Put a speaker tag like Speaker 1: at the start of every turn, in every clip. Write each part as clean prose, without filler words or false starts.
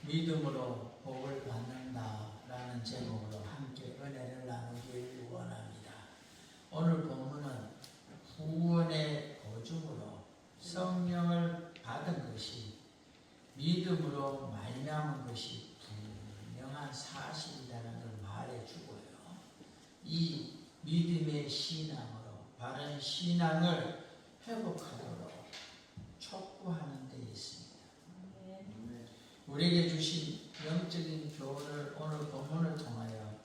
Speaker 1: 믿음으로 복을 받는다라는 제목으로 함께 은혜를 나누길 원합니다. 오늘 본문은 구원의 보증으로 성령을 받은 것이 믿음으로 말미암은 것이 분명한 사실이라는 걸 말해주고요. 이 믿음의 신앙으로 바른 신앙을 회복하도록 촉구하는 데 있습니다. 우리에게 주신 영적인 교훈을 오늘 본문을 통하여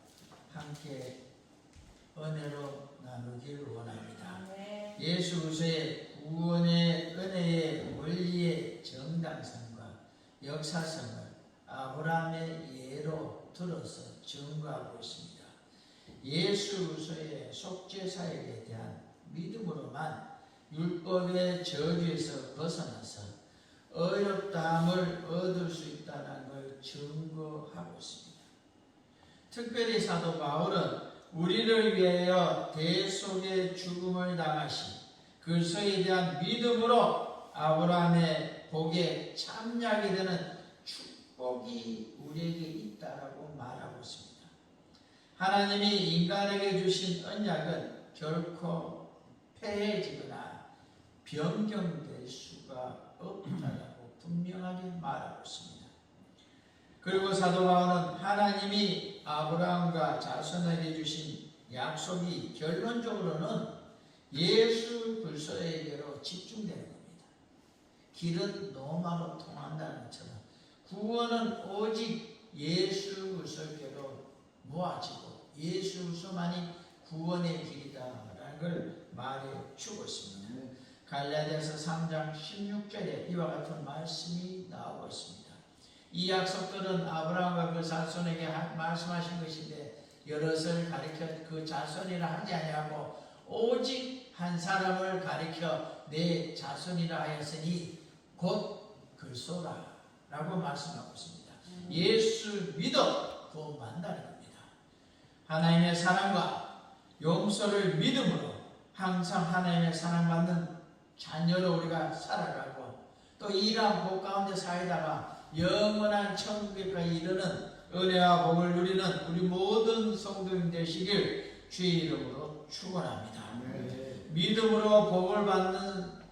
Speaker 1: 함께 은혜로 나누길 원합니다. 예수 그리스도의 구원의 은혜의 원리의 정당성과 역사성을 아브라함의 예로 들어서 증거하고 있습니다. 예수 그리스도의 속죄사역에 대한 믿음으로만 율법의 저주에서 벗어나서 어렵다함을 얻을 수 있다는 걸 증거하고 있습니다. 특별히 사도 바울은 우리를 위하여 대속의 죽음을 당하신 그리스도에 대한 믿음으로 아브라함의 복에 참여하게 되는 축복이 우리에게 있다라고 말하고 있습니다. 하나님이 인간에게 주신 언약은 결코 폐해지거나 변경될 수가 없다라고 분명하게 말하고 있습니다. 그리고 사도 바울은 하나님이 아브라함과 자손에게 주신 약속이 결론적으로는 예수 그리스도에게로 집중되는 겁니다. 길은 노마로 통한다는 것처럼 구원은 오직 예수 그리스도께로 모아지고 예수 그리스도만이 구원의 길이다라는 걸 말해주고 있습니다. 갈라디아서 3장 16절에 이와 같은 말씀이 나오고 있습니다. 이 약속들은 아브라함과 그 자손에게 말씀하신 것인데 여럿을 가리켜 그 자손이라 하지 아니하고 오직 한 사람을 가리켜 내 자손이라 하였으니 곧 그리스도라 라고 말씀하고 있습니다. 예수 믿어 구원받는다는 겁니다. 하나님의 사랑과 용서를 믿음으로 항상 하나님의 사랑받는 자녀로 우리가 살아가고 또 이러한 복 가운데 살다가 영원한 천국에까지 이르는 은혜와 복을 누리는 우리 모든 성도님 되시길 주의 이름으로 축원합니다. 믿음으로 복을 받는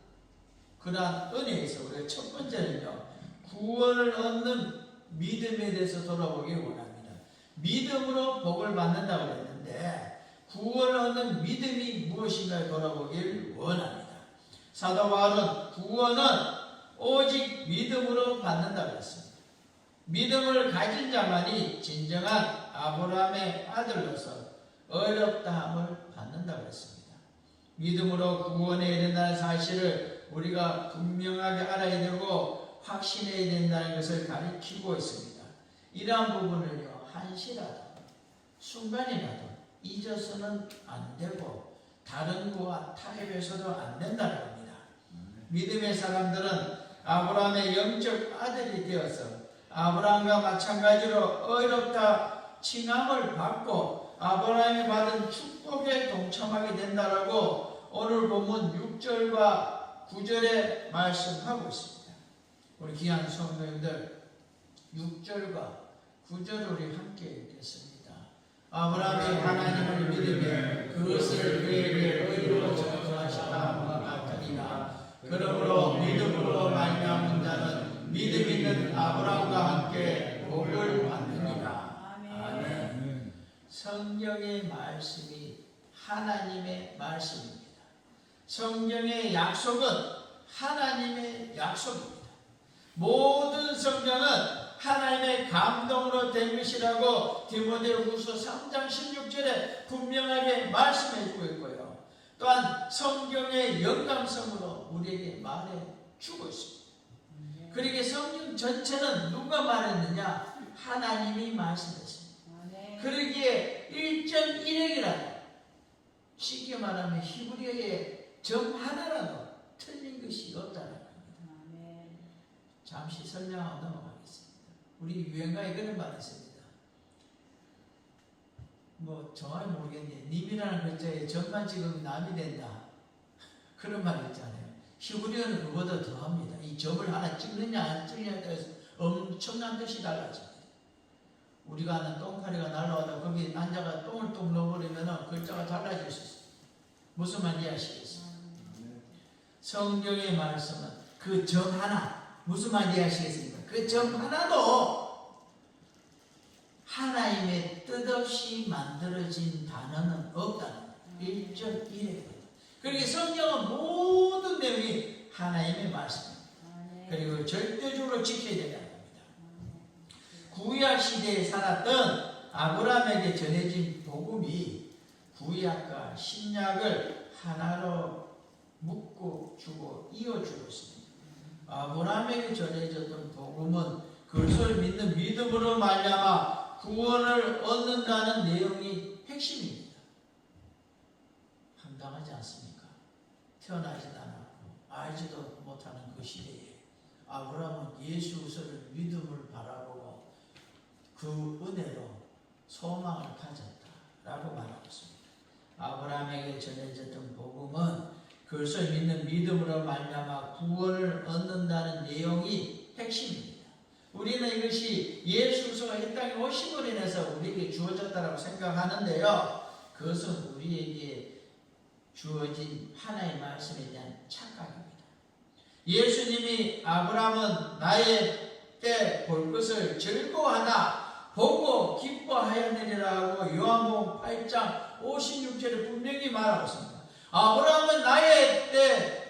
Speaker 1: 그러한 은혜에서 우리가 첫 번째는요, 구원을 얻는 믿음에 대해서 돌아보기 원합니다. 믿음으로 복을 받는다고 했는데 구원을 얻는 믿음이 무엇인가에 돌아보길 원합니다. 사도 바울은 구원은 오직 믿음으로 받는다고 했습니다. 믿음을 가진 자만이 진정한 아브라함의 아들로서 어렵다함을 받는다고 했습니다. 믿음으로 구원에 이른다는 사실을 우리가 분명하게 알아야 되고 확신해야 된다는 것을 가르치고 있습니다. 이러한 부분을요, 한시라도 순간이라도 잊어서는 안 되고 다른 거와 타협해서도 안 된다는 겁니다. 믿음의 사람들은 아브라함의 영적 아들이 되어서 아브라함과 마찬가지로 어렵다 칭함을 받고 아브라함이 받은 축복에 동참하게 된다라고 오늘 본문 6절과 9절에 말씀하고 있습니다. 우리 귀한 성도님들 6절과 9절 우리 함께 읽겠습니다. 아브라함이 하나님을 믿으며 그것을 그에게 의로 정하셨다 같으니라. 그러므로 믿음으로 말미암은 자는 믿음 있는 아브라함과 함께 복을 받느니라. 아멘. 성경의 말씀이 하나님의 말씀입니다. 성경의 약속은 하나님의 약속입니다. 모든 성경은 하나님의 감동으로 된 것이라고 디모데후서 3장 16절에 분명하게 말씀해주고 있고요. 또한 성경의 영감성으로 우리에게 말해주고 있습니다. 그러기에 성경 전체는 누가 말했느냐? 하나님이 말씀했습니다. 그러기에 1.1핵이라도 쉽게 말하면 히브리어의 점 하나라도 틀린 것이 없다는 겁니다. 잠시 설명하고 넘어가겠습니다. 우리 유행가에 그런 말이 있습니다. 뭐 정확히 모르겠는데 님이라는 글자에 점만 찍으면 남이 된다. 그런 말이 있잖아요. 히브리어는 그보다 더합니다. 이 점을 하나 찍느냐 안 찍느냐에 따라서 엄청난 뜻이 달라집니다. 우리가 아는 똥파리가 날아와도 거기 앉아가 똥을 똥 넣어버리면 글자가 달라질 수 있어요. 무슨 말인지 아시겠어요? 성경의 말씀은 그 점 하나, 무슨 말인지 아시겠습니까? 그 점 하나도 하나님의 뜻없이 만들어진 단어는 없다는 1.1이에요. 그러니까 성경은 모든 내용이 하나님의 말씀입니다. 그리고 절대적으로 지켜야 된다는 겁니다. 구약 시대에 살았던 아브라함에게 전해진 복음이 구약과 신약을 하나로 묶고 주고 이어주고 있습니다. 아브라함에게 전해졌던 복음은 그것을 믿는 믿음으로 말미암아 구원을 얻는다는 내용이 핵심입니다. 황당하지 않습니까? 태어나지도 않았고 알지도 못하는 그 시대에 아브라함은 예수 그리스도를 믿음을 바라보고 그 은혜로 소망을 가졌다라고 말하고 있습니다. 아브라함에게 전해졌던 복음은 그것을 믿는 믿음으로 말미암아 구원을 얻는다는 내용이 핵심입니다. 우리는 이것이 예수 그리스도가 이 땅에 오심으로 인해서 우리에게 주어졌다고 생각하는데요. 그것은 우리에게 주어진 하나의 말씀에 대한 착각입니다. 예수님이 아브라함은 나의 때 볼 것을 즐거워하다 보고 기뻐하였느니라고 요한복음 8장 56절에 분명히 말하고 있습니다. 아브라함은 나의 때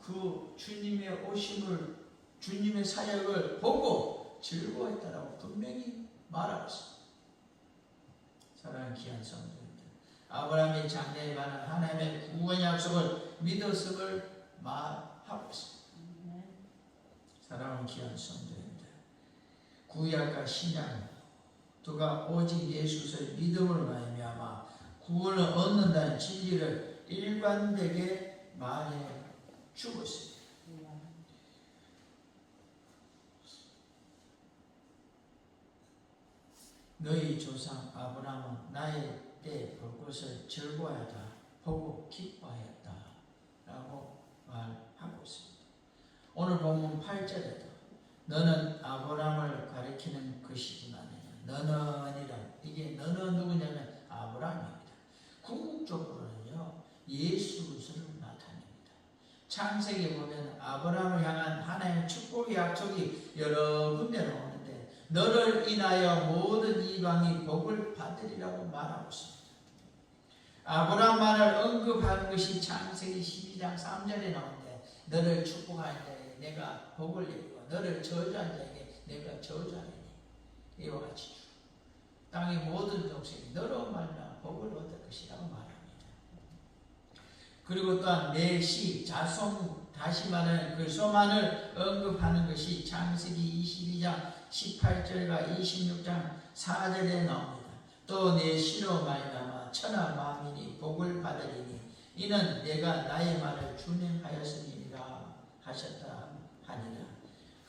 Speaker 1: 그 주님의 오심을 주님의 사역을 보고 즐거워했다라고 분명히 말하고 있습니다. 사랑하는 귀한 성도님들, 아브라함의 장래에 관한 하나님의 구원 약속을 믿었음을 말하고 있습니다. 사랑하는 귀한 성도님들, 구약과 신약 두가 오직 예수의 믿음으로 말미암아 구원을 얻는다는 진리를 일관되게 말해 주고 있습니다. 너희 조상 아브라함은 나의 때 볼 것을 즐거워하다 보고 기뻐하였다 라고 말하고 있습니다. 오늘 본문 8절에도 너는 아브라함을 가리키는 것이지만 너는이라, 이게 너는 누구냐면 아브라함입니다. 궁극적으로는요 예수 그리스도를 나타냅니다. 창세기에 보면 아브라함을 향한 하나님의 축복의 약속이 여러 군데 나오는데 너를 인하여 모든 이방이 복을 받으리라고 말하고 있습니다. 아브라함만을 언급한 것이 창세기 12장 3절에 나오는데 너를 축복한 자에게 내가 복을 내리고 너를 저주한 자에게 내가 저주하리니 이와 같이 땅의 모든 족속이 너로 말미암아 복을 얻을 것이라고 말합니다. 그리고 또한 내시 자손 다시 말하는 그 소만을 언급하는 것이 창세기 22장 18절과 26장 4절에 나옵니다. 또 내 시로 말미암아 천하 만민이 복을 받으리니 이는 내가 나의 말을 준행하였으니라 하셨다 하니라.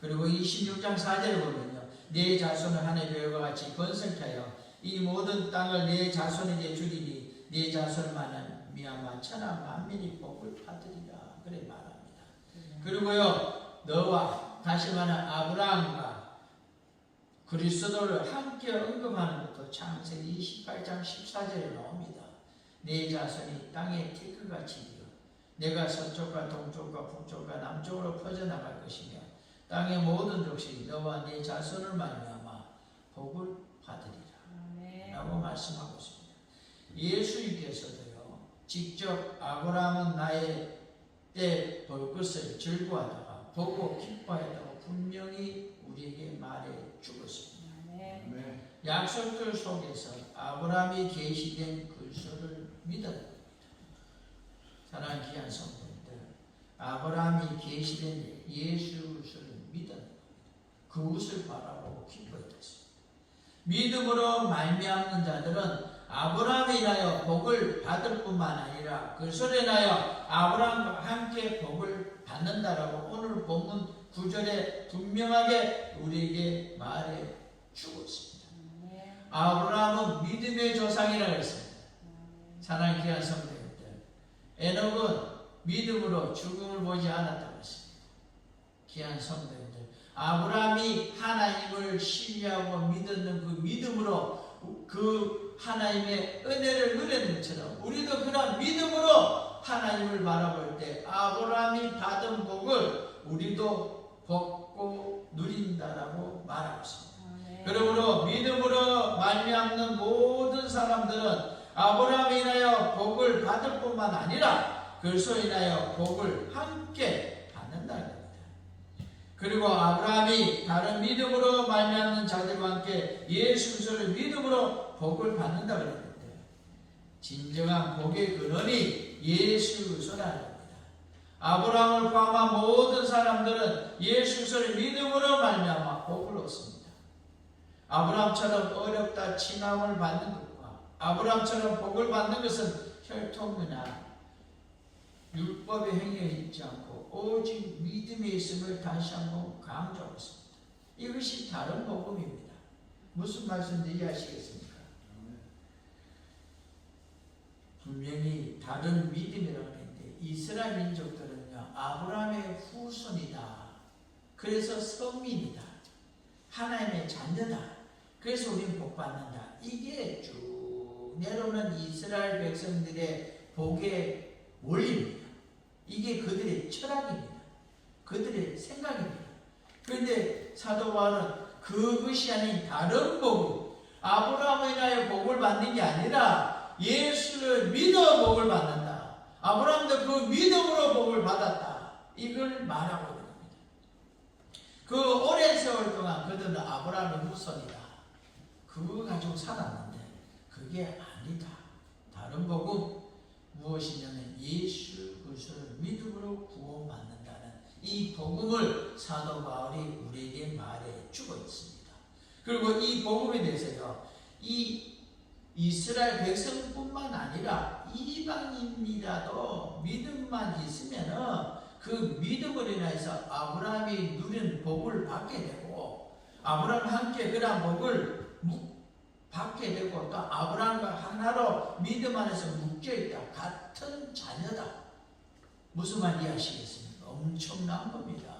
Speaker 1: 그리고 26장 4절을 보면요 내 자손을 하늘의 별과 같이 번성케 하여 이 모든 땅을 내 자손에게 주리니 내 자손을 말미암아 천하 만민이 복을 받으리라 그래 말합니다. 그리고요 너와 다시 말하는 아브라함과 그리스도를 함께 언급하는 것도 창세기 28장 14절에 나옵니다. 내 자손이 땅의 티끌같이 되어 내가 서쪽과 동쪽과 북쪽과 남쪽으로 퍼져나갈 것이며 땅의 모든 족속이 너와 내 자손을 말미암아 복을 받으리라 라고 말씀하고 있습니다. 예수님께서도요 직접 아브라함은 나의 때 볼 것을 즐거워하다가 보고 기뻐하다고 분명히 우리에게 말해 주었습니다. 약속들 속에서 아브라함이 계시된 그리스도를 믿어야 됩니다. 사랑하는 귀한 성도님들, 아브라함이 계시된 예수 그리스도를 믿어야 됩니다. 그것을 바라보고 기뻐해야 됐습니다. 믿음으로 말미암는 자들은 아브라함에 인하여 복을 받을 뿐만 아니라 그리스도에 인하여 아브라함과 함께 복을 받는다라고 오늘 본문 9절에 분명하게 우리에게 말해 주고 있습니다. 아브라함은 믿음의 조상이라고 했습니다. 사랑하는 귀한 성도님들, 에녹은 믿음으로 죽음을 보지 않았다고 했습니다. 귀한 성도님들, 아브라함이 하나님을 신뢰하고 믿었는 그 믿음으로 그 하나님의 은혜를 누리는 것처럼 우리도 그런 믿음으로 하나님을 바라볼 때 아브라함이 받은 복을 우리도 벗고 누린다라고 말하고 있습니다. 그러므로 믿음으로 말미암는 모든 사람들은 아브라함이 인하여 복을 받을 뿐만 아니라 그리스도로 인하여 복을 함께 받는다는 겁니다. 그리고 아브라함이 다른 믿음으로 말미암는 자들과 함께 예수 그리스도를 믿음으로 복을 받는다 그랬는데 진정한 복의 근원이 예수 그리스도라는 겁니다. 아브라함을 포함한 모든 사람들은 예수 그리스도를 믿음으로 말미암아 복을 얻습니다. 아브라함처럼 어렵다 진함을 받는 것과 아브라함처럼 복을 받는 것은 혈통이나 율법의 행위에 있지 않고 오직 믿음에 있음을 다시 한번 강조하고 있습니다. 이것이 다른 복음입니다. 무슨 말씀인지 이해하시겠습니까? 분명히 다른 믿음이라고 했는데 이스라엘 민족들은요 아브라함의 후손이다. 그래서 선민이다. 하나님의 자녀다. 그래서 우리는 복받는다. 이게 쭉 내려오는 이스라엘 백성들의 복의 원리입니다. 이게 그들의 철학입니다. 그들의 생각입니다. 그런데 사도 바울은 그것이 아닌 다른 복음, 아브라함에 인하여 복을 받는 게 아니라 예수를 믿어 복을 받는다. 아브라함도 그 믿음으로 복을 받았다. 이걸 말하고 있는 겁니다. 그 오랜 세월 동안 그들은 아브라함의 후손이다. 그거 가지고 살았는데 그게 아니다. 다른 복음 무엇이냐면 예수 그리스도를 믿음으로 구원받는다는 이 복음을 사도 바울이 우리에게 말해주고 있습니다. 그리고 이 복음에 대해서요 이 이스라엘 백성뿐만 아니라 이방인이라도 믿음만 있으면은 그 믿음으로 인해서 아브라함이 누린 복을 받게 되고 아브라함과 함께 그러한 복을 받게 되고 또 아브라함과 하나로 믿음 안에서 묶여있다. 같은 자녀다. 무슨 말 이해하시겠습니까? 엄청난 겁니다.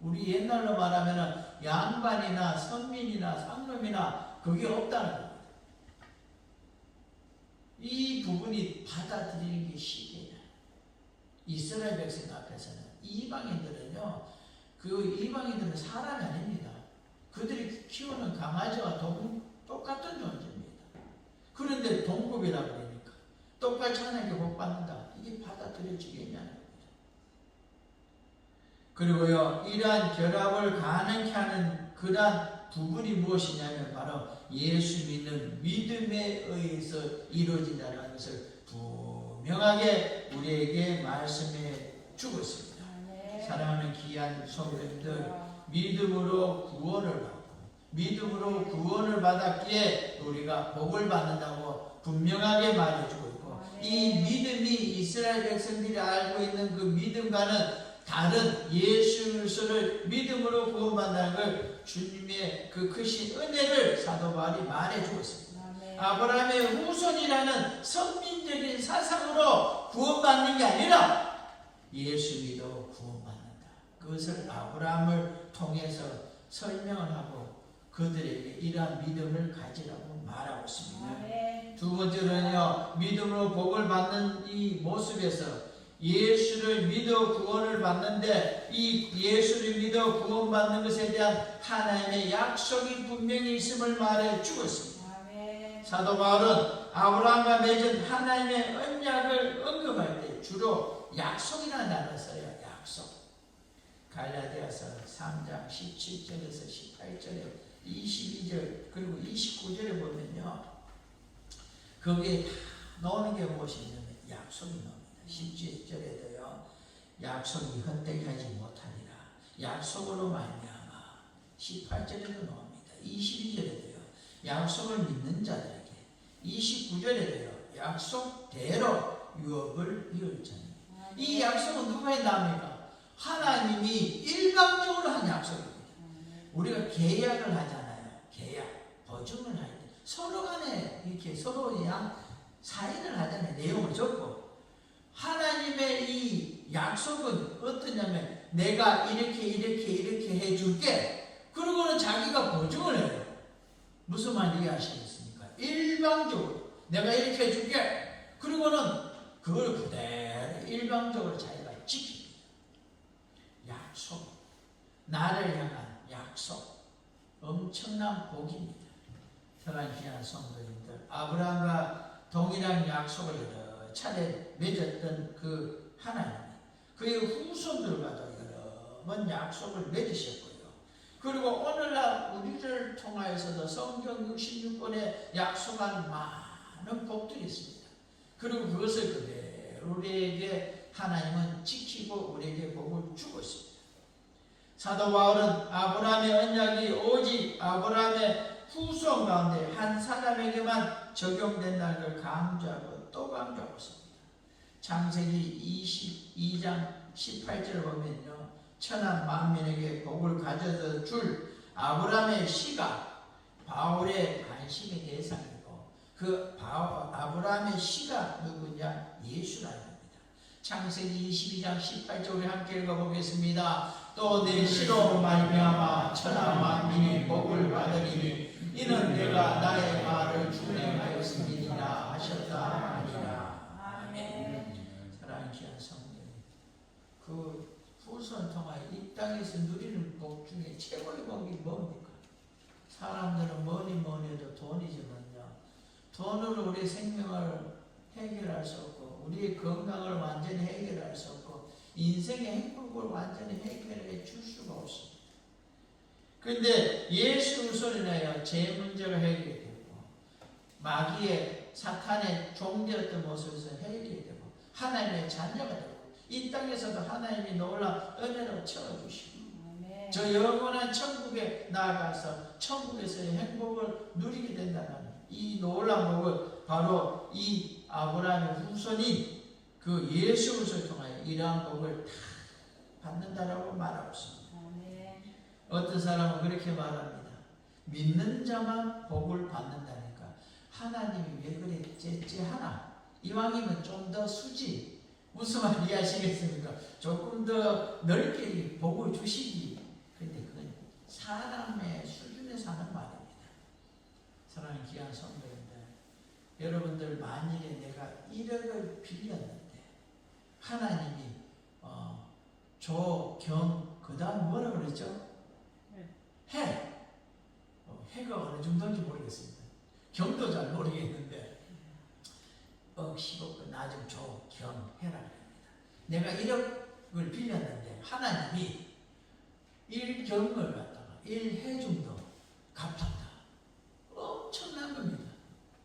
Speaker 1: 우리 옛날로 말하면 양반이나 선민이나 상놈이나 그게 없다는 겁니다. 이 부분이 받아들이는 게 쉽게요. 이스라엘 백성 앞에서는 이방인들은요 그 이방인들은 사람이 아닙니다. 그들이 키우는 강아지와 똑같은 존재입니다. 그런데 동급이라고 그러니까 똑같이 하나님께 복받는다. 이게 받아들여지겠냐는 겁니다. 그리고요 이러한 결합을 가능케 하는 그러한 부분이 무엇이냐면 바로 예수 믿는 믿음에 의해서 이루어진다는 것을 분명하게 우리에게 말씀해 주고 있습니다. 사랑하는 귀한 성도님들, 믿음으로 구원을 받고 믿음으로 구원을 받았기에 우리가 복을 받는다고 분명하게 말해주고 있고 이 믿음이 이스라엘 백성들이 알고 있는 그 믿음과는 다른 예수 그리스도를 믿음으로 구원받는다는 걸 주님의 그 크신 은혜를 사도 바울이 말해주고 있습니다. 아브라함의 후손이라는 선민적인 사상으로 구원받는 게 아니라 예수 믿어 구원받는다. 그것을 아브라함을 통해서 설명을 하고 그들에게 이러한 믿음을 가지라고 말하고 있습니다. 두 번째로는요 믿음으로 복을 받는 이 모습에서 예수를 믿어 구원을 받는데 이 예수를 믿어 구원받는 것에 대한 하나님의 약속이 분명히 있음을 말해주고 있습니다. 사도 바울은 아브라함과 맺은 하나님의 언약을 언급할 때 주로 약속이라는 단어를 써요. 약속. 갈라디아서 3장 17절에서 18절에 22절 그리고 29절에 보면요 거기에 다 나오는 게 무엇이냐면 약속이 나옵니다. 17절에도요 약속이 헛되게 하지 못하니라 약속으로 말미암아 18절에도 나옵니다. 22절에도요 약속을 믿는 자들에게 29절에도요 약속대로 유업을 이룰 자니 이 약속은 누가 했답니까? 하나님이 일방적으로 한 약속입니다. 우리가 계약을 하잖아요. 계약, 보증을 할 때 서로 간에 이렇게 서로 그냥 사인을 하잖아요. 내용을 적고 하나님의 이 약속은 어떠냐면 내가 이렇게 해줄게. 그러고는 자기가 보증을 해요. 무슨 말 이해하시겠습니까? 일방적으로 내가 이렇게 해줄게. 그러고는 그걸 그대로 일방적으로 자기가 지킵니다. 약속, 나를 향한 약속, 엄청난 복입니다. 사랑하는 귀한 성도님들, 아브라함과 동일한 약속을 여러 차례 맺었던 그 하나님, 그의 후손들과도 여러 번 약속을 맺으셨고요. 그리고 오늘날 우리를 통하여서도 성경 66권에 약속한 많은 복들이 있습니다. 그리고 그것을 그대로 우리에게 하나님은 지키고 우리에게 복을 주고 있습니다. 사도 바울은 아브라함의 언약이 오직 아브라함의 후손 가운데 한 사람에게만 적용된다는 걸 강조하고 또 강조하고 있습니다. 창세기 22장 18절을 보면요, 천하 만민에게 복을 가져다 줄 아브라함의 씨가 바울의 관심의 대상이고, 그 아브라함의 씨가 누구냐? 예수라는 겁니다. 창세기 22장 18절 우리 함께 읽어보겠습니다. 또 내 씨로 말미암아 천하 만민이 복을 받으리니 이는 내가 나의 말을 준행하였음이니라 하셨다 하니라. 아멘. 사랑하는 귀한 성도님, 그 후손 통하여 이 땅에서 누리는 복 중에 최고의 복이 뭡니까? 사람들은 뭐니 해도 돈이지만요, 돈으로 우리의 생명을 해결할 수 없고, 우리의 건강을 완전히 해결할 수 없고, 인생의 행복을 완전히 해결해 줄 수가 없습니다. 그런데 예수 후손이나요, 제 문제가 해결되고, 마귀의 사탄의 종되었던 모습에서 해결되고, 하나님의 자녀가 되고, 이 땅에서도 하나님이 놀라운 은혜로 채워주시고, 저 영원한 천국에 나아가서 천국에서의 행복을 누리게 된다는 이 놀라운 복을 바로 이 아브라함의 후손이 그 예수 그리스도를 통하여 이러한 복을 다 받는다라고 말하고 있습니다. 어떤 사람은 그렇게 말합니다. 믿는 자만 복을 받는다니까 하나님이 왜 그래 째째하나? 이왕이면 좀 더 수지. 무슨 말 이해하시겠습니까? 조금 더 넓게 복을 주시기. 근데 그건 사람의 수준에서 하는 말입니다. 사랑하는 귀한 성도님들, 여러분들 만일에 내가 1억을 빌렸는데 하나님이 그 다음 뭐라 그랬죠? 해가 어느 정도인지 모르겠습니다. 경도 잘 모르겠는데 10억 나 좀 줘, 경해라 그럽니다. 내가 1억을 빌렸는데 하나님이 1경을 갖다가 1해 정도 갚았다. 엄청난 겁니다.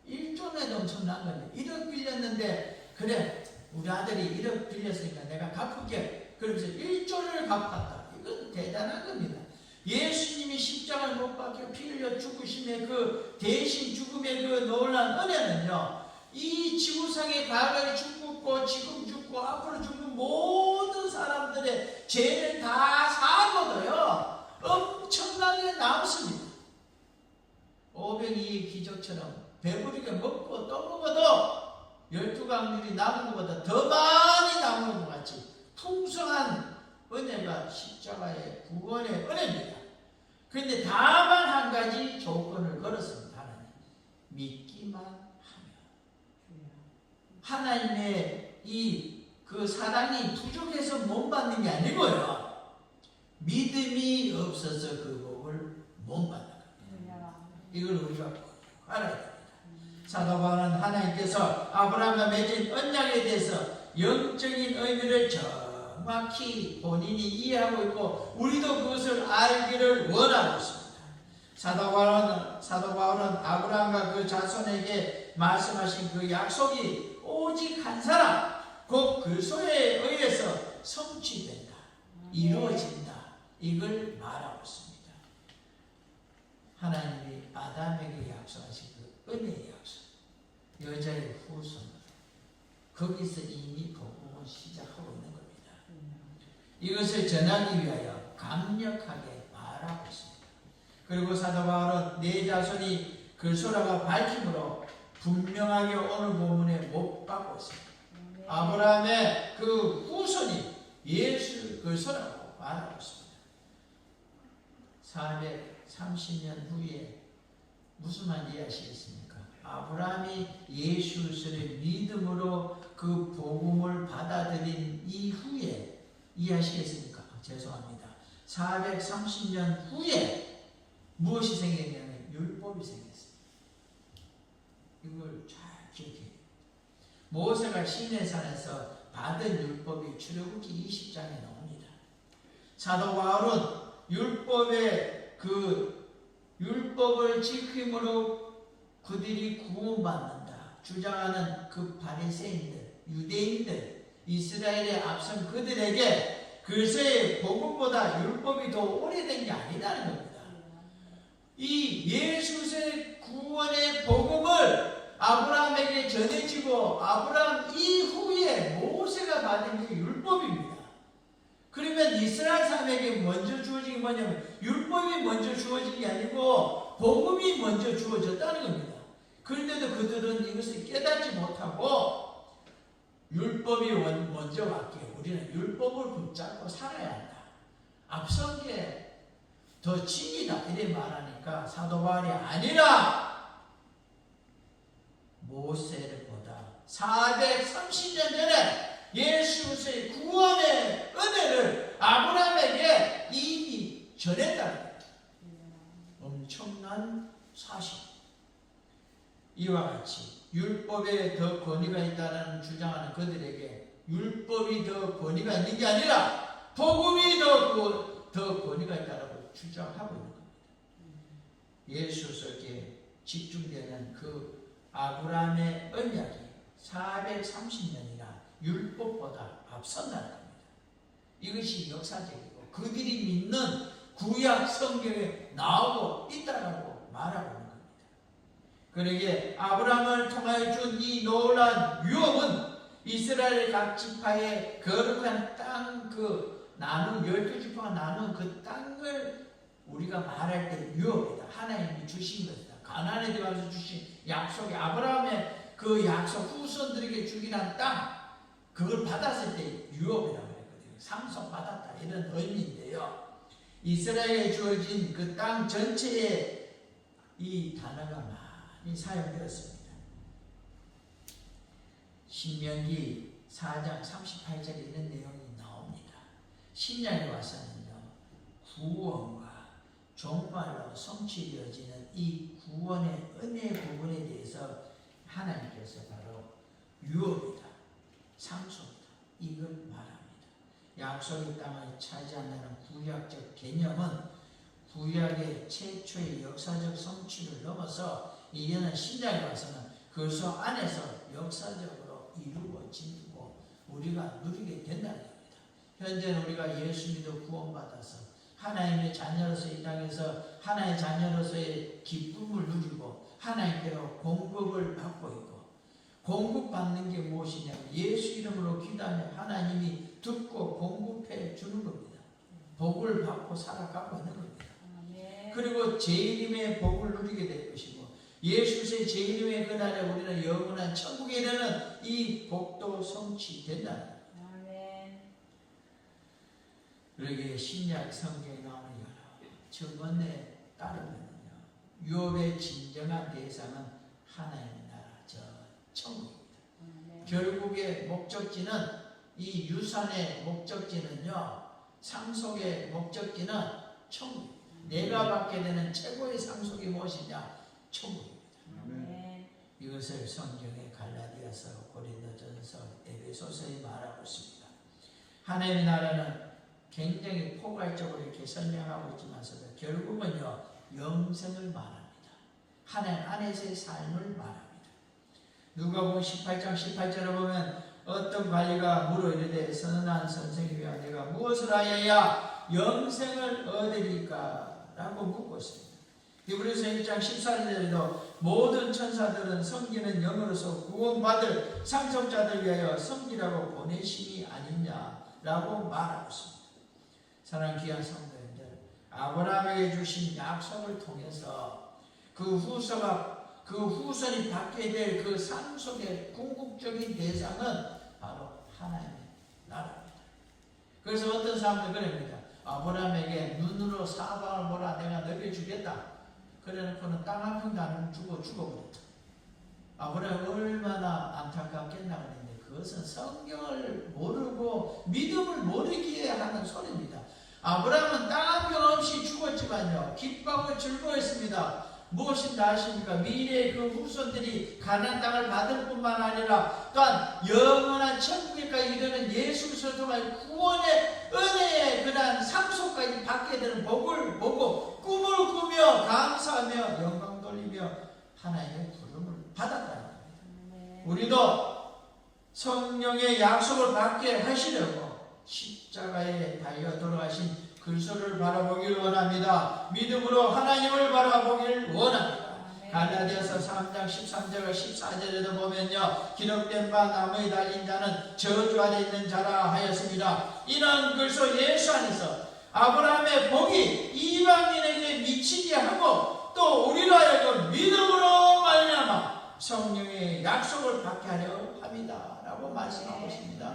Speaker 1: 1조에도 엄청난 겁니다. 1억 빌렸는데 그래 우리 아들이 1억 빌렸으니까 내가 갚을게. 그러면서 1조를 갚았다. 이건 대단한 겁니다. 예수님이 십자가를 못 박혀 피 흘려 죽으심의 그 대신 죽음의 그 놀라운 은혜는요, 이 지구상에 과거에 죽고 지금 죽고 앞으로 죽는 모든 사람들의 죄를 다 사고도요 엄청나게 남습니다. 502의 기적처럼 배부르게 먹고 또 먹어도 12강물이 남은 것보다 더 많이 남은 것 같이 풍성한 은혜가 십자가의 구원의 은혜입니다. 그런데 다만 한 가지 조건을 걸었습니다. 하나님, 믿기만 하면. 하나님의 그 사랑이 부족해서 못 받는 게 아니고요, 믿음이 없어서 그 복을 못 받는 겁니다. 이걸 우리가 알아야 됩니다. 사도 바울은 하나님께서 아브라함과 맺은 언약에 대해서 영적인 의미를 정확히 본인이 이해하고 있고 우리도 그것을 알기를 원하고 있습니다. 사도 바울은 아브라함과 그 자손에게 말씀하신 그 약속이 오직 한 사람, 곧 그리스도에 의해서 성취된다, 이루어진다, 이걸 말하고 있습니다. 하나님이 아담에게 약속하신 그 은혜의 약속, 여자의 후손으로 거기서 이미 복음을 시작하고 있는 겁니다. 이것을 전하기 위하여 강력하게 말하고 있습니다. 그리고 사도 바울은 내 자손이 그리스도라고 밝힘으로 분명하게 오늘 본문에 못 받고 있습니다. 아브라함의 그 후손이 예수 그리스도라고 말하고 있습니다. 430년 후에 무슨 말인지 이해하시겠습니까? 아브라함이 예수를 믿음으로 그 복음을 받아들인 이후에 이해하시겠습니까? 죄송합니다. 430년 후에 무엇이 생겼냐면 율법이 생겼습니다. 이걸 잘 기억해요. 모세가 시내산에서 받은 율법이 출애굽기 20장에 나옵니다. 사도 바울은 율법을 지킴으로 그들이 구원받는다 주장하는 그 바리새인들, 유대인들, 이스라엘의 앞선 그들에게 그리스도의 복음보다 율법이 더 오래된 게 아니라는 겁니다. 이 예수의 구원의 복음을 아브라함에게 전해지고 아브라함 이후에 모세가 받은 게 율법입니다. 그러면 이스라엘 사람에게 먼저 주어진 게 뭐냐면 율법이 먼저 주어진 게 아니고 복음이 먼저 주어졌다는 겁니다. 그런데도 그들은 이것을 깨닫지 못하고 율법이 먼저 왔기에 우리는 율법을 붙잡고 살아야 한다. 앞선 게 더 진리다 이래 말하니까 사도 바울이 아니라 모세를 보다 430년 전에 예수의 구원의 은혜를 아브라함에게 이미 전했다는 거예요. 엄청난 사실. 이와 같이 율법에 더 권위가 있다는 주장하는 그들에게 율법이 더 권위가 있는 게 아니라 복음이 더 권위가 있다고 주장하고 있는 겁니다. 예수께 집중되는 그 아브라함의 언약이 430년이나 율법보다 앞선다는 겁니다. 이것이 역사적이고 그들이 믿는 구약 성경에 나오고 있다라고 말하고 있는 겁니다. 그러기에 아브라함을 통하여 준 이 놀라운 유업은 이스라엘 각 지파의 거룩한 땅 나눈 12지파가 나눈 그 땅을 우리가 말할 때 유업이다. 하나님이 주신 것이다. 가나안에 들어가서 주신 약속이 아브라함의 그 약속 후손들에게 주기란 땅 그걸 받았을 때 유업이라고 했거든요. 상속받았다 이런 의미인데요. 이스라엘에 주어진 그 땅 전체에 이 단어가 많이 사용되었습니다. 신명기 4장 38절에 이런 내용이 나옵니다. 신약에 와서는요. 구원과 종말로 성취되어지는 이 구원의 은혜 부분에 대해서 하나님께서 바로 유업이다, 상속이다 이걸 말합니다. 약속의 땅을 차지한다는 구약적 개념은 구약의 최초의 역사적 성취를 넘어서 이제는 신약에 와서는 그 안에서 역사적으로 이루어지고 우리가 누리게 된다는 겁니다. 현재는 우리가 예수 믿어 구원받아서 하나님의 자녀로서 이 땅에서 하나님의 자녀로서의 기쁨을 누리고 하나님께로 공급을 받고 있고 공급받는 게 무엇이냐면 예수 이름으로 기도하면 하나님이 듣고 공급해 주는 겁니다. 복을 받고 살아가고 있는 겁니다. 그리고 제 이름의 복을 누리게 될 것이고 예수의 제 이름의 그날에 우리는 영원한 천국에 이르는 이 복도 성취된다는 겁니다. 그러기에 신약 성경에 나오는 여러 증언에 따르면요, 유업의 진정한 대상은 하나님의 나라, 저 천국입니다. 결국의 목적지는 이 유산의 목적지는요, 상속의 목적지는 천국입니다. 내가 받게 되는 최고의 상속이 무엇이냐? 천국입니다. 이것을 성경의 갈라디아서, 고린도전서, 에베소서에 말하고 있습니다. 하나님의 나라는 굉장히 포괄적으로 이렇게 설명하고 있지만서도 결국은요 영생을 말합니다. 하나님 안에서의 삶을 말합니다. 누가복음 18장 18절을 보면 어떤 관리가 물어 이르되 선한 선생님이여 내가 무엇을 하여야 영생을 얻으리까? 라고 묻고 있습니다. 히브리서 1장 14절에도 모든 천사들은 섬기는 영으로서 구원받을 상속자들 위하여 섬기라고 보내심이 아니냐라고 말하고 있습니다. 사랑하는 귀한 성도님들, 아브라함에게 주신 약속을 통해서 그 후손이 받게 될 그 상속의 궁극적인 대상은 바로 하나님의 나라입니다. 그래서 어떤 사람들 그럽니다. 아브라함에게 눈으로 사방을 보라 내가 너에게 주겠다. 그래놓고는 땅 한 평도 안 주고 죽어버렸다. 아브라함이 얼마나 안타깝겠나 그랬는데 그것은 성경을 모르고 믿음을 모르기에 하는 소리입니다. 아브라함은 땅 한 평 없이 죽었지만요 기뻐하고 즐거워했습니다. 무엇인가 아십니까? 미래의 그 후손들이 가나안 땅을 받을 뿐만 아니라 또한 영원한 천국에까지 이르는 예수 그리스도를 통한 구원의 은혜의 그러한 상속까지 받게 되는 복을 보고 꿈을 꾸며 감사하며 영광 돌리며 하나님의 부름을 받았다는 겁니다. 우리도 성령의 약속을 받게 하시려고 십자가에 달려 돌아가신 그리스도를 바라보길 원합니다. 믿음으로 하나님을 바라보길 원합니다. 갈라디아서 3장 13절과 14절에도 보면요 기록된 바 나무에 달린 자는 저주 아래 있는 자라 하였습니다. 이는 그리스도 예수 안에서 아브라함의 복이 이방인에게 미치게 하고 또 우리로 하여금 믿음으로 말미암아 성령의 약속을 받게 하려 함이다 라고 말씀하고 있습니다.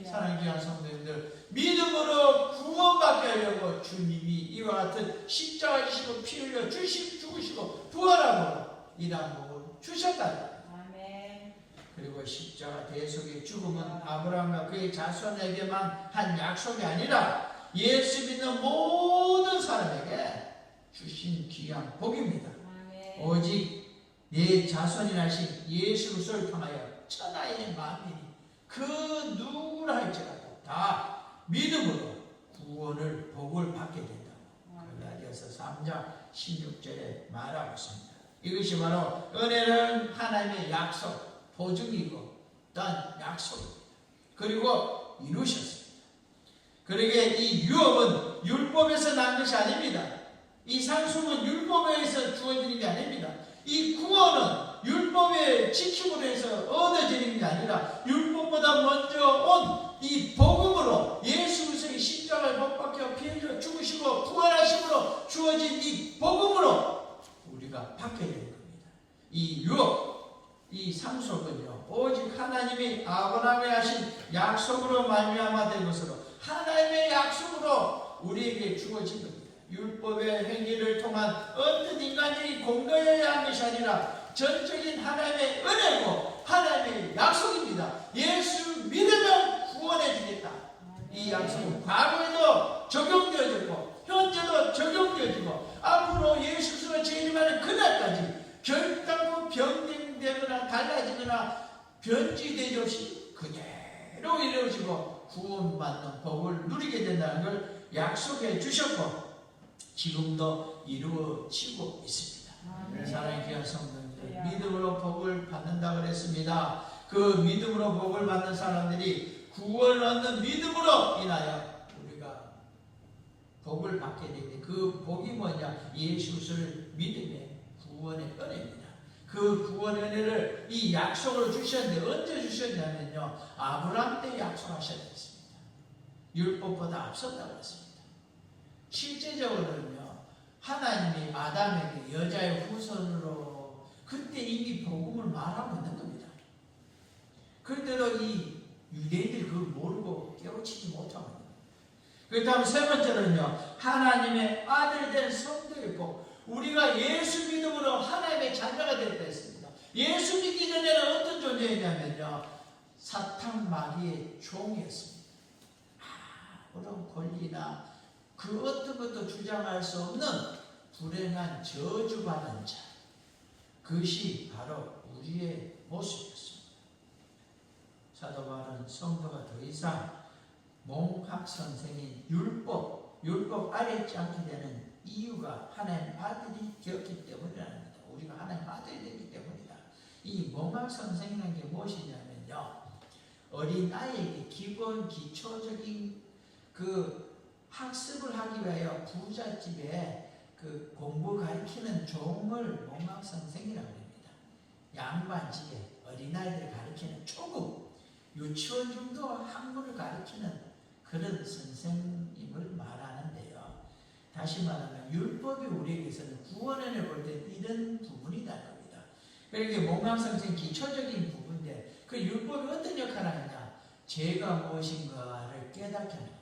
Speaker 1: 사랑하는 귀한 성도님들, 믿음으로 구원받게 하려고 주님이 이와 같은 십자가 지시고 피 흘려 죽으시고 부활하고 이러한 복을 주셨다. 그리고 십자가 대속의 죽음은 아브라함과 그의 자손에게만 한 약속이 아니라 예수 믿는 모든 사람에게 주신 귀한 복입니다. 오직 내 자손이 나신 예수 그리스도를 통하여 천하의 만민이 그 누구라 할지라도 다 믿음으로 구원을 복을 받게 된다고 갈라디아서 3장 16절에 말하고 있습니다. 이것이 바로 은혜는 하나님의 약속, 보증이고 또한 약속입니다. 그리고 이루셨습니다. 그러기에 이 유업은 율법에서 난 것이 아닙니다. 이 상속은 율법에서 주어지는 게 아닙니다. 이 구원은 율법의 지킴으로 해서 얻어지는 게 아니라 율법보다 먼저 온 이 복음으로 예수 그리스도의 십자가를 못 박혀 피 흘려 죽으시고 부활하심으로 주어진 이 복음으로 우리가 받게 되는 겁니다. 이 유업, 이 상속은요 오직 하나님이 아브라함에 하신 약속으로 말미암아 된 것으로 하나님의 약속으로 우리에게 주어진 겁니다. 율법의 행위를 통한 어떤 인간적인 공로여야 하는 것이 아니라 전적인 하나님의 은혜고 하나님의 약속입니다. 예수 믿으면 구원해 주겠다. 이 약속은 과거에도 적용되어지고 현재도 적용되어지고 앞으로 예수 그리스도가 재림하는 그날까지 결단코 변경되거나 달라지거나 변질되지 없이 그대로 이루어지고 구원받는 복을 누리게 된다는 걸 약속해 주셨고 지금도 이루어지고 있습니다. 사랑의 귀한 성도님들, 믿음으로 복을 받는다고 그랬습니다. 그 믿음으로 복을 받는 사람들이 구원을 얻는 믿음으로 인하여 우리가 복을 받게 되는데 그 복이 뭐냐? 예수 그리스도를 믿음의 구원의 은혜입니다. 그 구원의 은혜를 이 약속으로 주셨는데 언제 주셨냐면요 아브라함 때 약속하셨습니다. 율법보다 앞섰다고 했습니다. 실제적으로는요 하나님이 아담에게 여자의 후손으로 그때 이미 복음을 말하고 있는 겁니다. 그런데도 이 유대인들이 그걸 모르고 깨우치지 못하고 있는 겁니다. 그 다음 세 번째는요 하나님의 아들 된 성도의 복, 우리가 예수 믿음으로 하나님의 자녀가 됐다 했습니다. 예수 믿기 전에는 어떤 존재였냐면요 사탄 마귀의 종이었습니다. 아무런 권리나 그 어떤 것도 주장할 수 없는 불행한 저주받은 자, 그것이 바로 우리의 모습이었습니다. 사도 바울은 성도가 더 이상 몽학선생인 율법 아래 있지 않게 되는 이유가 하나님 아들이 되었기 때문이랍니다. 우리가 하나님 아들이 되기 때문이다. 이 몽학선생이라는 게 무엇이냐면요 어린 아이에게 기본 기초적인 그 학습을 하기 위하여 부잣집에 그 공부 가르치는 종을 몽학선생이라고 합니다. 양반집에 어린아이들 가르치는 조금 유치원 정도 학문을 가르치는 그런 선생님을 말하는데요. 다시 말하면 율법이 우리에게서는 구원을 볼 때 이런 부분이다 겁니다. 그러니까 몽학선생 기초적인 부분인데 그 율법이 어떤 역할을 하느냐? 죄가 무엇인가를 깨닫게 하는 겁니다.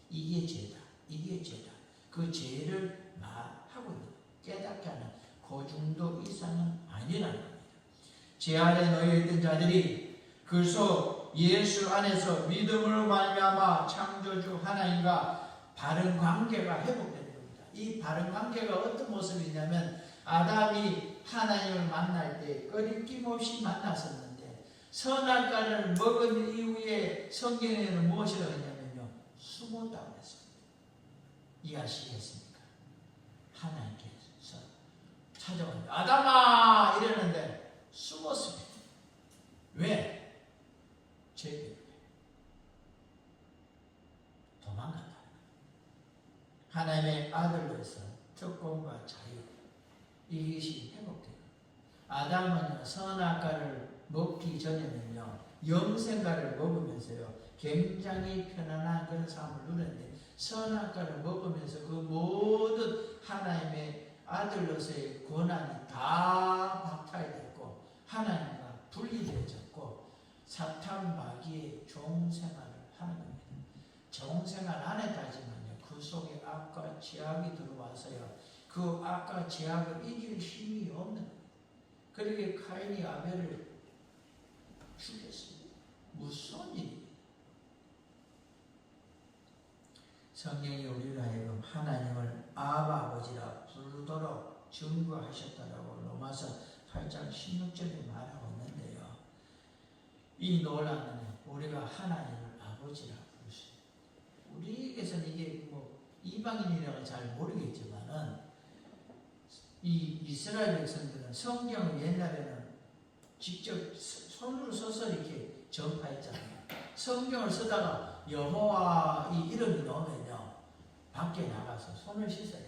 Speaker 1: 이게 죄다. 이게 죄다. 그 죄를 말하고 있는 깨닫게 하는 그 정도 이상은 아니라는 겁니다. 죄 아래 놓여 있던 자들이 그리스도 예수 안에서 믿음으로 말미암아 창조주 하나님과 바른 관계가 회복되는 겁니다. 이 바른 관계가 어떤 모습이냐면 아담이 하나님을 만날 때 끊임 없이 만났었는데 선악과를 먹은 이후에 성경에는 무엇이라고 했냐면요, 숨었다고 했습니다. 이해하시겠습니까? 하나님께서 찾아왔는데 아담아 이러는데 숨었습니다. 왜? 죄 때문에 도망간다. 하나님의 아들로서 특권과 자유, 이것이 회복돼요. 아담은 선악과를 먹기 전에는요, 영생과를 먹으면서요 굉장히 편안한 그런 삶을 누렸는데 선악과를 먹으면서 그 모든 하나님의 아들로서의 권한이 다 박탈됐고 하나님과 분리되어졌고 사탄 마귀의 종생활을 하는 겁니다. 종생활 안 했다지만요, 그 속에 악과 죄악이 들어와서요 그 악과 죄악을 이길 힘이 없는 겁니다. 그러기에 카인이 아벨을 죽였습니다. 무서운 일입니다. 성령이 우리를 하여금 하나님을 아버지라 부르도록 증거하셨다라고 로마서 8장 16절에 말하고 있는데요. 이 논란은 우리가 하나님을 아버지라 부르십니다. 우리에게서는 이게 뭐 이방인이라고 잘 모르겠지만은 이 이스라엘 백성들은 성경을 옛날에는 직접 손으로 써서 이렇게 전파했잖아요. 성경을 쓰다가 여호와 이 이름이 나오면요 밖에 나가서 손을 씻어요.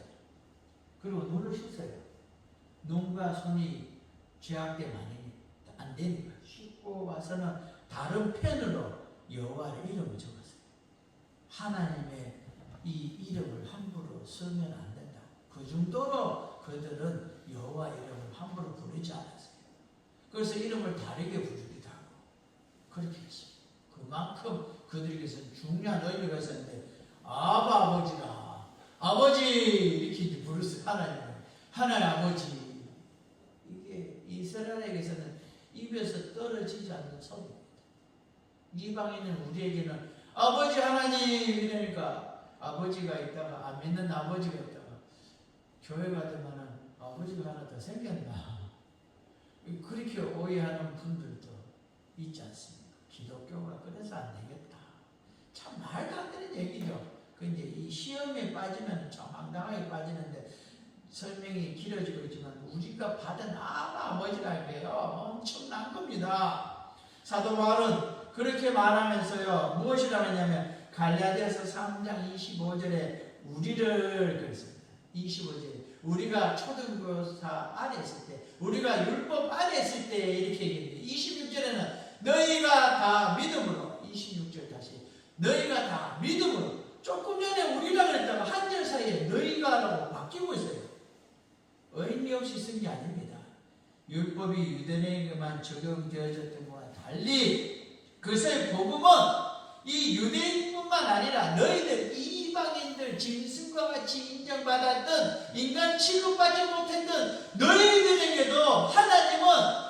Speaker 1: 그리고 눈을 씻어요. 눈과 손이 죄악되면 안 되니까 씻고 와서는 다른 펜으로 여호와의 이름을 적었어요. 하나님의 이 이름을 함부로 쓰면 안 된다. 그 정도로 그들은 여호와 이름을 함부로 부르지 않았어요. 그래서 이름을 다르게 부르기도 하고 그렇게 했습니다. 그만큼 그들에게서는 중요한 의미가 있었는데 아버지라 아버지 이렇게 부르서 하나님 아버지, 이게 이스라엘에게서는 입에서 떨어지지 않는 소리입니다. 이방인은 우리에게는 아버지 하나님 이러니까 아버지가 있다가 안 믿는 아버지가 있다가 교회 가더만은 아버지가 하나 더 생겼나 그렇게 오해하는 분들도 있지 않습니까? 기독교가 그래서 안 되겠다. 참 말도 안 되는 얘기죠. 근데 이 시험에 빠지면 좀 황당하게 빠지는데 설명이 길어지고 있지만 우리가 받은 아버지라는 게요 엄청난 겁니다. 사도 바울은 그렇게 말하면서요 무엇이라고 하냐면 갈라디아서 3장 25절에 우리를 그랬습니다. 25절에 우리가 초등교사 아래 있을 때 우리가 율법 아래 있을 때 이렇게 얘기했는데 26절에는 너희가 다 믿음으로 26절 다시 너희가 다 믿음으로 조금 전에 우리라 그랬다가 한 절 사이에 너희가라고 바뀌고 있어요. 의미 없이 쓴 게 아닙니다. 율법이 유대인에게만 적용되어졌던 것과 달리 그것의 복음은 이 유대인뿐만 아니라 너희들 이방인들 짐승과 같이 인정받았던 인간 취급받지 못했던 너희들에게도 하나님은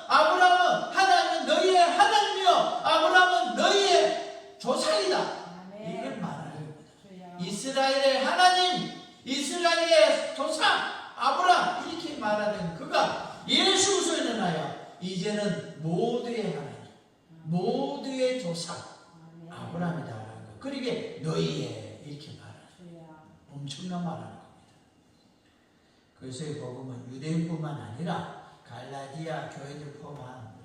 Speaker 1: 아브라함은 하나님은 너희의 하나님이요 아브라함은 너희의 조상이다. 이걸 말하는 겁니다. 이스라엘의 하나님, 이스라엘의 조상 아브라함 이렇게 말하는 그가 예수로서 일어나야 이제는 모두의 하나님, 모두의 조상 아브라함이다라는 거. 그러게 너희의 이렇게 말하는 엄청난 말하는 겁니다. 그래서의 복음은 유대인뿐만 아니라 갈라디아 교회들 포함한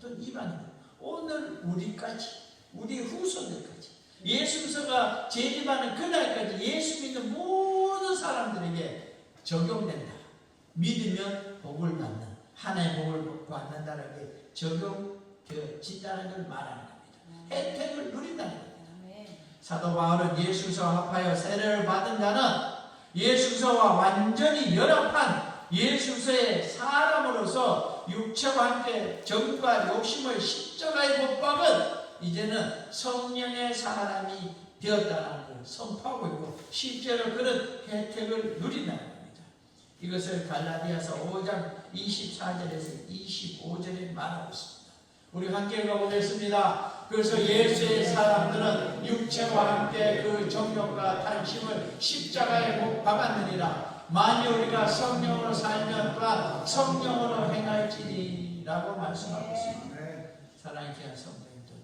Speaker 1: 모든 이방인들, 오늘 우리까지, 우리 후손들까지, 예수서가 재림하는 그날까지 예수 믿는 모든 사람들에게 적용된다. 믿으면 복을 받는, 하나의 복을 받는다는 게 적용되어진다는 걸 말하는 겁니다. 혜택을 누린다는 겁니다. 사도 바울은 예수서와 합하여 세례를 받은 자는 예수서와 완전히 연합한 예수서의 사람으로서 육체와 함께 정과 욕심을 십자가에 못 박은 이제는 성령의 사람이 되었다는 걸 선포하고 있고 실제로 그런 혜택을 누린다는 겁니다. 이것을 갈라디아서 5장 24절에서 25절에 말하고 있습니다. 우리 함께 읽어보겠습니다. 그래서 예수의 사람들은 육체와 함께 그 정욕과 탐심을 십자가에 못 박았느니라. 만일 우리가 성령으로 살면 또한 성령으로 행할지니 라고 말씀하고 있습니다. 사랑의 귀한 성도님들,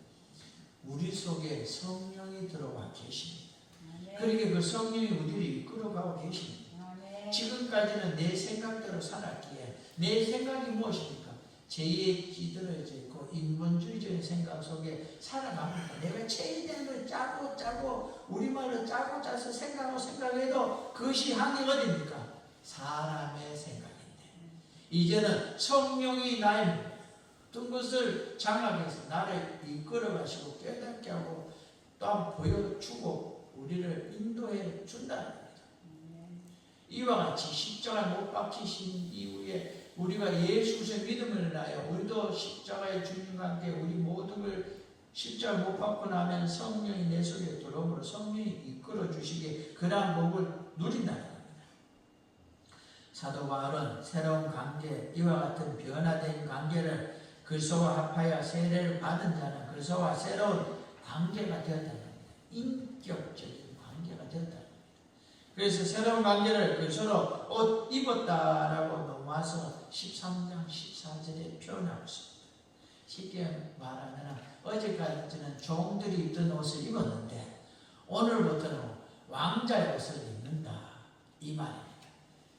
Speaker 1: 우리 속에 성령이 들어와 계십니다. 그러니까 그 성령이 우리를 이끌어가고 계십니다. 지금까지는 내 생각대로 살았기에 내 생각이 무엇입니까? 죄에 찌들어져 있고 인본주의적인 생각 속에 살아갑니다. 내가 죄에 대한 걸 짜고 우리말로 짜고 짜서 생각해도 그것이 하는 어디입니까? 사람의 생각인데 이제는 성령이 나의 어떤 것을 장악해서 나를 이끌어가시고 깨닫게 하고 또한 보여주고 우리를 인도해 준다는 겁니다. 이와 같이 십자가에 못 박히신 이후에 우리가 예수의 믿음을 나요. 우리도 십자가의 주님과 함께 우리 모든 걸 십자가 못 박고 나면 성령이 내 속에 들어오므로 성령이 이끌어 주시기에 그러한 복을 누린다는 겁니다. 사도 바울은 새로운 관계, 이와 같은 변화된 관계를 그리스도와 합하여 세례를 받은 자는 그리스도와 새로운 관계가 되었다는 겁니다. 인격적인 관계가 되었다는 겁니다. 그래서 새로운 관계를 그리스도로 옷 입었다라고 넘어와서 13장 14절에 표현하고 있습니다. 쉽게 말하면 어제까지는 종들이 입던 옷을 입었는데 오늘부터는 왕자의 옷을 입는다 이 말입니다.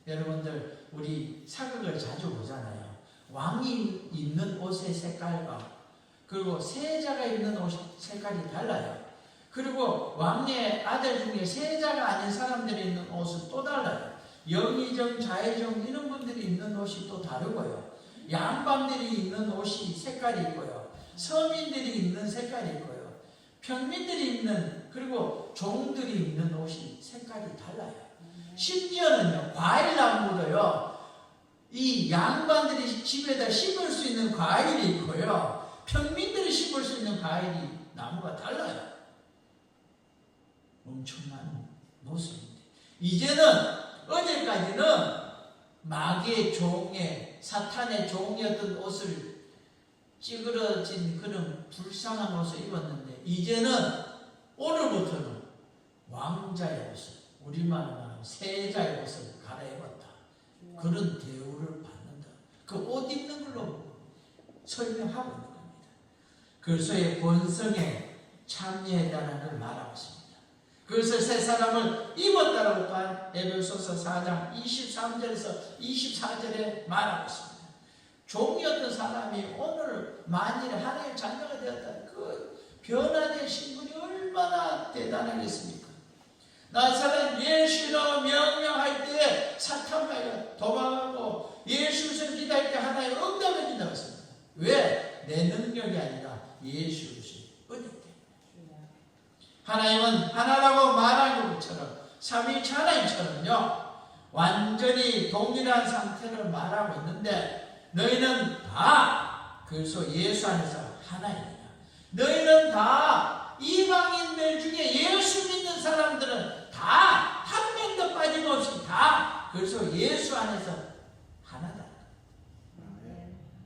Speaker 1: 여러분들 우리 사극을 자주 보잖아요. 왕이 입는 옷의 색깔과 그리고 세자가 입는 옷 색깔이 달라요. 그리고 왕의 아들 중에 세자가 아닌 사람들이 입는 옷은 또 달라요. 영의정, 자의정 이런 분들이 입는 옷이 또 다르고요. 양반들이 입는 옷이 색깔이 있고요. 서민들이 입는 색깔이 있고요. 평민들이 입는 그리고 종들이 입는 옷이 색깔이 달라요. 심지어는요 과일나무도요 이 양반들이 집에다 심을 수 있는 과일이 있고요. 평민들이 심을 수 있는 과일이 나무가 달라요. 엄청난 모습인데 이제는 어제까지는 마귀의 종의 사탄의 종이었던 옷을 찌그러진 그런 불쌍한 옷을 입었는데 이제는 오늘부터는 왕자의 옷을 우리말로 말하면 세자의 옷을 갈아입었다. 그런 대우를 받는다. 그 옷 입는 걸로 설명하고 있는 겁니다. 그리스도의 본성에 참여했다는 걸 말하고 있습니다. 그래서 새 사람을 입었다라고 또한 에베소서 4장 23절에서 24절에 말하고 있습니다. 종이었던 사람이 오늘 만일 하나님의 자녀가 되었다. 그 변화된 신분이 얼마나 대단하겠습니까? 나사렛 예수로 명령할 때에 사탄마귀가 도망하고 예수를 기도할 때 하나님 응답해 준다고 했습니다. 왜? 내 능력이 아니라 예수의 은혜. 하나님은 하나라고 말하는 것처럼 삼위일체 하나님처럼요 완전히 동일한 상태를 말하고 있는데 너희는 다 그래서 예수 안에서 하나입니다. 너희는 다 이방인들 중에 예수 믿는 사람들은 다 한 명도 빠짐없이 다 그래서 예수 안에서 하나다.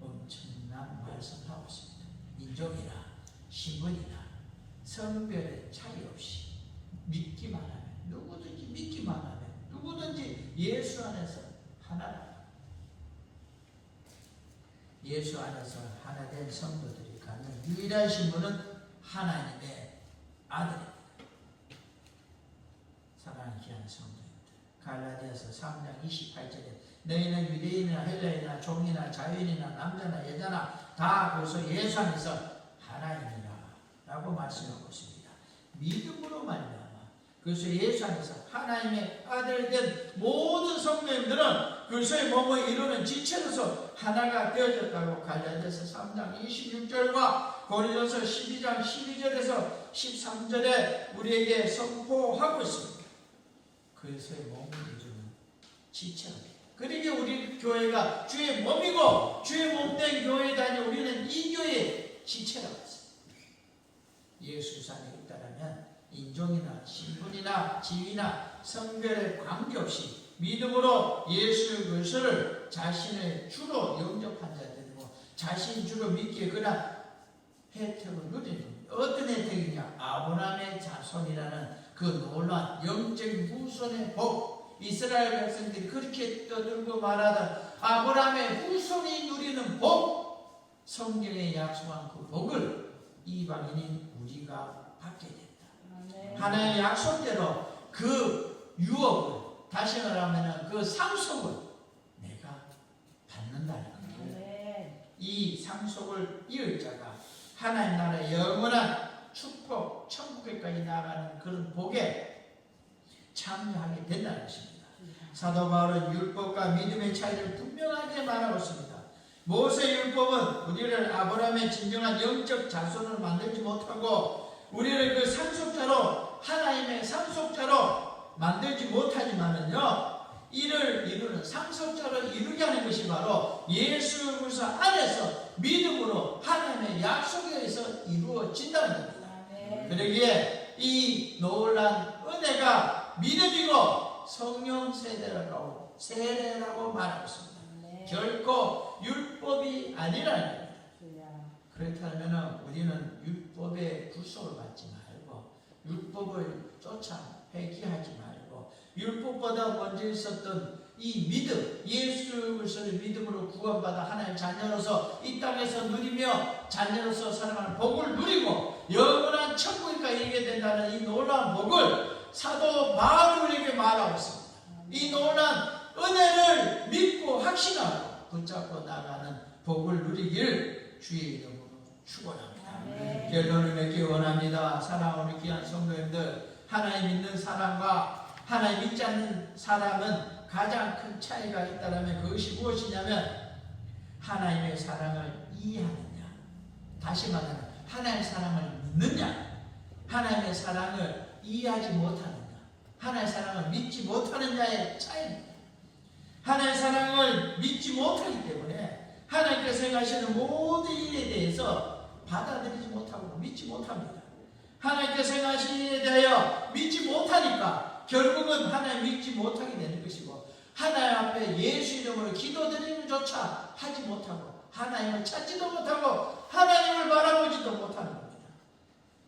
Speaker 1: 엄청난 말씀하고 있습니다. 인종이나 신분이나 성별의 차이 없이 믿기만 하면 누구든지 믿기만 하면 누구든지 예수 안에서 하나다. 예수 안에서 하나 된 성도들이 갖는 유일한 신분은 하나님의 아들입니다. 사랑하는 귀한 성도입니다. 갈라디아서 3장 28절에 너희는 유대인이나 헬라인이나 종이나 자유인이나 남자나 여자나 다 그래서 예수 안에서 하나님이라 라고 말씀하고 있습니다. 믿음으로 말미암아 그래서 예수 안에서 하나님의 아들 된 모든 성도님들은 그리스도의 몸을 이루는 지체로서 하나가 되어졌다고 갈라디아서 3장 26절과 고린도서 12장 12절에서 13절에 우리에게 선포하고 있습니다. 그리스도의 몸을 이루는 지체입니다. 그러니 우리 교회가 주의 몸이고 주의 몸된 교회다니 우리는 이 교회의 지체라고 했습니다. 예수 안에 있다라면 인종이나 신분이나 지위나 성별에 관계없이 믿음으로 예수 그리스도를 자신의 주로 영접한 자들이고 자신 주로 믿기에 그런 혜택을 누리는 겁니다. 어떤 혜택이냐? 아브라함의 자손이라는 그 놀라운 영적 후손의 복. 이스라엘 백성들이 그렇게 떠들고 말하던 아브라함의 후손이 누리는 복, 성경에 약속한 그 복을 이방인인 우리가 받게 된다. 하나님의 약속대로 그 유업을, 다시 말하면 그 상속을 내가 받는다는 겁니다. 이 상속을 이을 자가 하나님 나라의 영원한 축복, 천국에까지 나아가는 그런 복에 참여하게 된다는 것입니다. 사도 바울은 율법과 믿음의 차이를 분명하게 말하고 있습니다. 모세 율법은 우리를 아브라함의 진정한 영적 자손을 만들지 못하고 우리를 그 상속자로, 하나님의 상속자로 만들지 못하지만은요, 이를 이루는 상속자로 이루게 하는 것이 바로 예수 그리스도 안에서 믿음으로 하나님의 약속에 의해서 이루어진다는 겁니다. 그러기에 이 놀란 은혜가 믿음이고 성령 세례라고 말하고 있습니다. 결코 율법이 아니라는 겁니다. 그렇다면 우리는 율법의 구속을 받지 말고 율법을 쫓아 회귀하지 말고 율법보다 먼저 있었던 이 믿음, 예수 그리스도의 믿음으로 구원받아 하나님의 자녀로서 이 땅에서 누리며 자녀로서 살아가는 복을 누리고 영원한 천국에 이르게 된다는 이 놀라운 복을 사도 바울이 우리에게 말하고 있습니다. 이 놀라운 은혜를 믿고 확신하고 붙잡고 나가는 복을 누리길 주의 이름으로 축원합니다. 결론을 맺기 원합니다. 사랑하는 귀한 성도님들, 하나님 믿는 사람과 하나님 믿지 않는 사람은 가장 큰 차이가 있다면 그것이 무엇이냐면 하나님의 사랑을 이해하느냐, 다시 말하면 하나님의 사랑을 믿느냐, 하나님의 사랑을 이해하지 못하느냐, 하나님의 사랑을 믿지 못하느냐의 차이입니다. 하나님의 사랑을 믿지 못하기 때문에 하나님께서 행하시는 모든 일에 대해서 받아들이지 못하고 믿지 못합니다. 하나님께서 행하시는 일에 대하여 믿지 못하니까 결국은 하나님 믿지 못하게 되는 것이고 하나님 앞에 예수 이름으로 기도드리는조차 하지 못하고 하나님을 찾지도 못하고 하나님을 바라보지도 못하는 겁니다.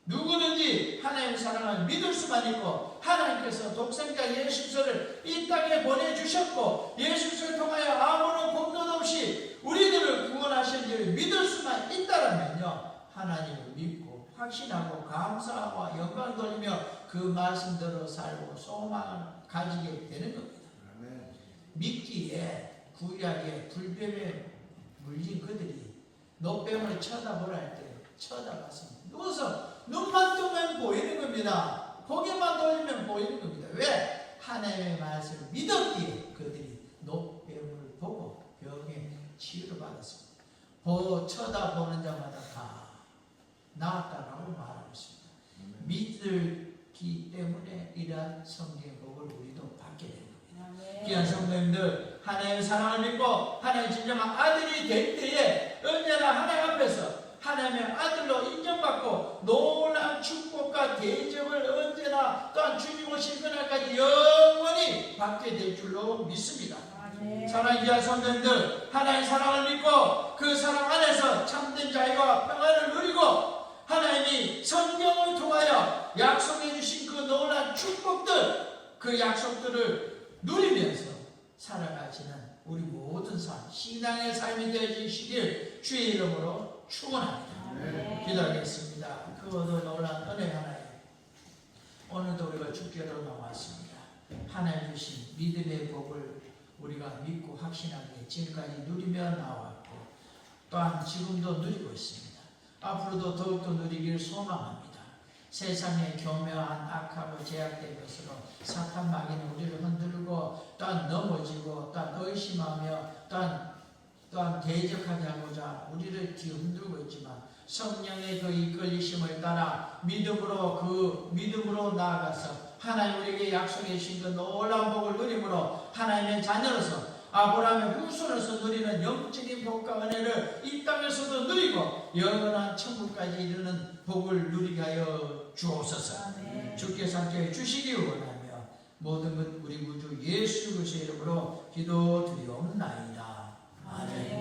Speaker 1: 누구든지 하나님의 사랑을 믿을 수만 있고 하나님께서 독생자 예수 그리스도를 이 땅에 보내주셨고 예수 그리스도를 통하여 아무런 공로도 없이 우리들을 구원하신 줄 믿을 수만 있다면요, 하나님을 믿고 확신하고 감사하고 영광 돌리며 그 말씀대로 살고 소망을 가지게 되는 겁니다. 믿기에 구약에 불뱀에 물린 그들이 노뱀을 쳐다보라 할 때 쳐다봤습니다. 누워서 눈만 뜨면 보이는 겁니다. 고개만 돌리면 보이는 겁니다. 왜? 하나님의 말씀을 믿었기에 그들이 노뱀을 보고 병에 치유를 받았습니다. 쳐다보는 자마다 다 나았다라고 말하고 있습니다. 믿기 때문에 이러한 성경의 복을 우리도 받게 됩니다. 귀한 성도님들, 하나님의 사랑을 믿고 하나님의 진정한 아들이 될 때에 언제나 하나님 앞에서 하나님의 아들로 인정받고 놀라운 축복과 대접을 언제나 또한 주님 오실 그날까지 영원히 받게 될 줄로 믿습니다. 사랑하는 귀한 성도님들, 하나님의 사랑을 믿고 그 사랑 안에서 참된 자유와 평안을 누리고 하나님이 성경을 통하여 약속해 주신 그 놀라운 축복들, 그 약속들을 누리면서 살아가시는 우리 모든 삶, 신앙의 삶이 되어주시길 주의 이름으로 축원합니다. 기도하겠습니다. 그 놀라운 은혜 하나에 오늘도 우리가 주께로 나왔습니다. 하나님 주신 믿음의 복을 우리가 믿고 확신하게 지금까지 누리며 나왔고 또한 지금도 누리고 있습니다. 앞으로도 더욱더 누리기를 소망합니다. 세상의 교묘한 악하고 제약된 것으로 사탄 마귀는 우리를 흔들고 또한 넘어지고 또한 의심하며 또한 대적하게 하고자 우리를 뒤흔들고 있지만 성령의 그 이끌리심을 따라 믿음으로 나아가서 하나님 우리에게 약속해 주신 그 놀라운 복을 누림으로 하나님의 자녀로서 아브라함의 후손으로서 누리는 영적인 복과 은혜를 이 땅에서도 누리고 영원한 천국까지 이르는 복을 누리게 하여 주옵소서.
Speaker 2: 아멘.
Speaker 1: 주께서 함께 주시기 원하며 모든 것 우리 구주 예수 그리스도의 이름으로 기도드리옵나이다. 아멘.